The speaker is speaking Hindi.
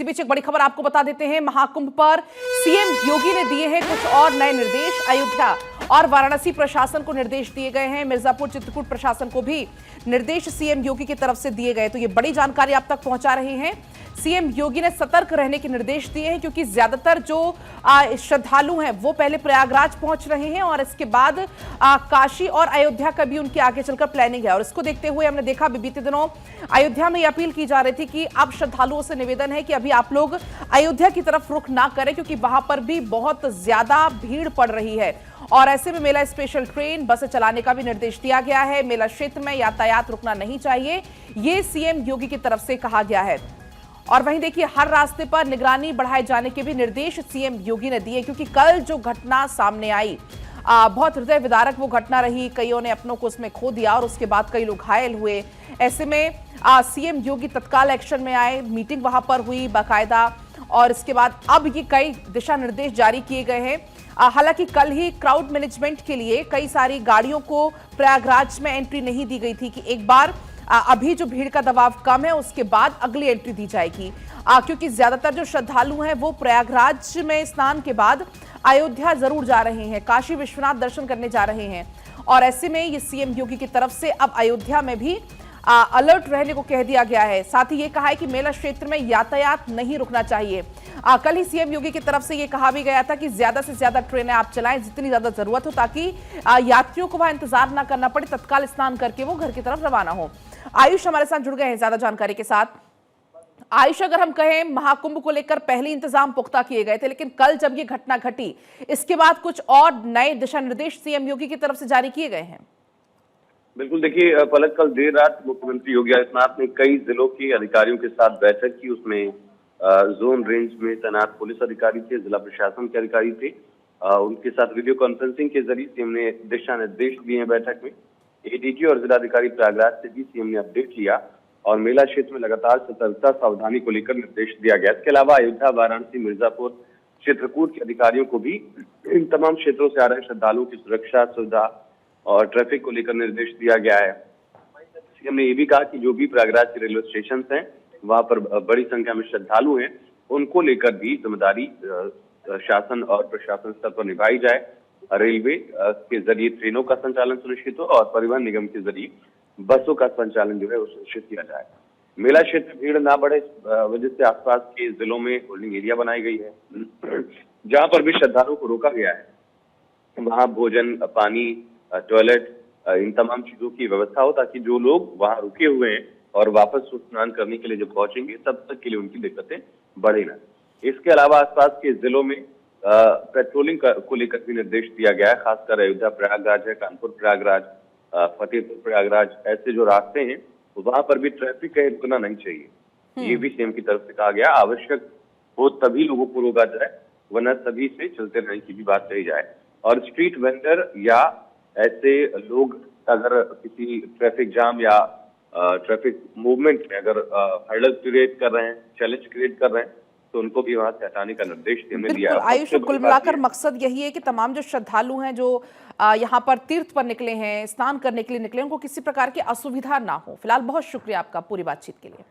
इसी बीच एक बड़ी खबर आपको बता देते हैं। महाकुंभ पर सीएम योगी ने दिए हैं कुछ और नए निर्देश। अयोध्या और वाराणसी प्रशासन को निर्देश दिए गए हैं। मिर्जापुर चित्रकूट प्रशासन को भी निर्देश सीएम योगी की तरफ से दिए गए। तो ये बड़ी जानकारी आप तक पहुंचा रहे हैं। सीएम योगी ने सतर्क रहने के निर्देश दिए हैं क्योंकि ज्यादातर जो श्रद्धालु हैं वो पहले प्रयागराज पहुंच रहे हैं और इसके बाद काशी और अयोध्या का भी उनकी आगे चलकर प्लानिंग है। और इसको देखते हुए हमने देखा बीते दिनों अयोध्या में अपील की जा रही थी कि अब श्रद्धालुओं से निवेदन है कि अभी आप लोग अयोध्या की तरफ रुख ना करें क्योंकि वहां पर भी बहुत ज्यादा भीड़ पड़ रही है। और ऐसे में मेला स्पेशल ट्रेन बसें चलाने का भी निर्देश दिया गया है। मेला क्षेत्र में यातायात रुकना नहीं चाहिए, ये सीएम योगी की तरफ से कहा गया है। और वहीं देखिए हर रास्ते पर निगरानी बढ़ाए जाने के भी निर्देश सीएम योगी ने दिए क्योंकि कल जो घटना सामने आई बहुत हृदय विदारक वो घटना रही। कईयों ने अपनों को उसमें खो दिया और उसके बाद कई लोग घायल हुए। ऐसे में सीएम योगी तत्काल एक्शन में आए, मीटिंग वहां पर हुई बाकायदा और इसके बाद अब ये कई दिशा निर्देश जारी किए गए हैं। हालांकि कल ही क्राउड मैनेजमेंट के लिए कई सारी गाड़ियों को प्रयागराज में एंट्री नहीं दी गई थी कि एक बार अभी जो भीड़ का दबाव कम है उसके बाद अगली एंट्री दी जाएगी क्योंकि ज्यादातर जो श्रद्धालु हैं वो प्रयागराज में स्नान के बाद अयोध्या जरूर जा रहे हैं, काशी विश्वनाथ दर्शन करने जा रहे हैं। और ऐसे में ये सीएम योगी की तरफ से अब अयोध्या में भी अलर्ट रहने को कह दिया गया है। साथ ही ये कहा है कि मेला क्षेत्र में यातायात नहीं रुकना चाहिए। कल ही सीएम योगी की तरफ से ये कहा भी गया था कि ज्यादा से ज्यादा ट्रेनें आप चलाएं जितनी ज्यादा जरूरत हो ताकि यात्रियों को वहां इंतजार ना करना पड़े, तत्काल स्नान करके वो घर की तरफ रवाना हो। आयुष हमारे साथ जुड़ गए हैं ज्यादा जानकारी के साथ। आयुष, अगर हम कहें महाकुंभ को लेकर पहले इंतजाम पुख्ता किए गए थे लेकिन कल जब ये घटना घटी इसके बाद कुछ और नए दिशा निर्देश सीएम योगी की तरफ से जारी किए गए हैं। बिल्कुल, देखिए पलक, कल देर रात मुख्यमंत्री योगी आदित्यनाथ ने कई जिलों के अधिकारियों के साथ बैठक की। उसमें जोन रेंज में तैनात पुलिस अधिकारी थे, जिला प्रशासन के अधिकारी थे। उनके साथ वीडियो कॉन्फ्रेंसिंग के जरिए सीएम ने दिशा निर्देश दिए हैं। बैठक में एडीजी और जिलाधिकारी प्रयागराज से भी सीएम ने अपडेट लिया और मेला क्षेत्र में लगातार सतर्कता सावधानी को लेकर निर्देश दिया गया। इसके अलावा अयोध्या, वाराणसी, मिर्जापुर, चित्रकूट के अधिकारियों को भी इन तमाम क्षेत्रों से आ रहे श्रद्धालुओं की सुरक्षा, सुविधा और ट्रैफिक को लेकर निर्देश दिया गया है। सीएम ने ये भी कहा कि जो भी प्रयागराज के रेलवे स्टेशन हैं वहां पर बड़ी संख्या में श्रद्धालु हैं, उनको लेकर भी जिम्मेदारी शासन और प्रशासन स्तर पर निभाई जाए। रेलवे के जरिए ट्रेनों का संचालन सुनिश्चित हो और परिवहन निगम के जरिए बसों का संचालन जो है वो सुनिश्चित किया जाए। मेला क्षेत्र में भीड़ ना बढ़े वजह से आसपास के जिलों में होल्डिंग एरिया बनाई गई है जहां पर भी श्रद्धालुओं को रोका गया है वहां भोजन, पानी, टॉयलेट, इन तमाम चीजों की व्यवस्था हो ताकि जो लोग वहां रुके हुए हैं और वापस स्नान करने के लिए जब पहुंचेंगे तब तक के लिए उनकी दिक्कतें बढ़े ना। इसके अलावा आसपास के जिलों में पेट्रोलिंग को लेकर भी निर्देश दिया गया है। खासकर अयोध्या प्रयागराज है, कानपुर प्रयागराज, फतेहपुर प्रयागराज, ऐसे जो रास्ते हैं वहां पर भी ट्रैफिक कहीं रुकना नहीं चाहिए। ये भी सीएम की तरफ से कहा गया। आवश्यक हो तभी लोगों को रोका जाए वरना सभी से चलते रहने की भी बात कही जाए। और स्ट्रीट वेंडर या ऐसे लोग अगर किसी ट्रैफिक जाम या ट्रैफिक मूवमेंट में अगर हर्डल क्रिएट कर रहे हैं, चैलेंज क्रिएट कर रहे हैं तो उनको भी वहां से हटाने का निर्देश हमने दिया है। आयुष, कुल मिलाकर मकसद यही है कि तमाम जो श्रद्धालु हैं जो यहाँ पर तीर्थ पर निकले हैं, स्नान करने के लिए निकले, उनको किसी प्रकार की असुविधा ना हो। फिलहाल बहुत शुक्रिया आपका पूरी बातचीत के लिए।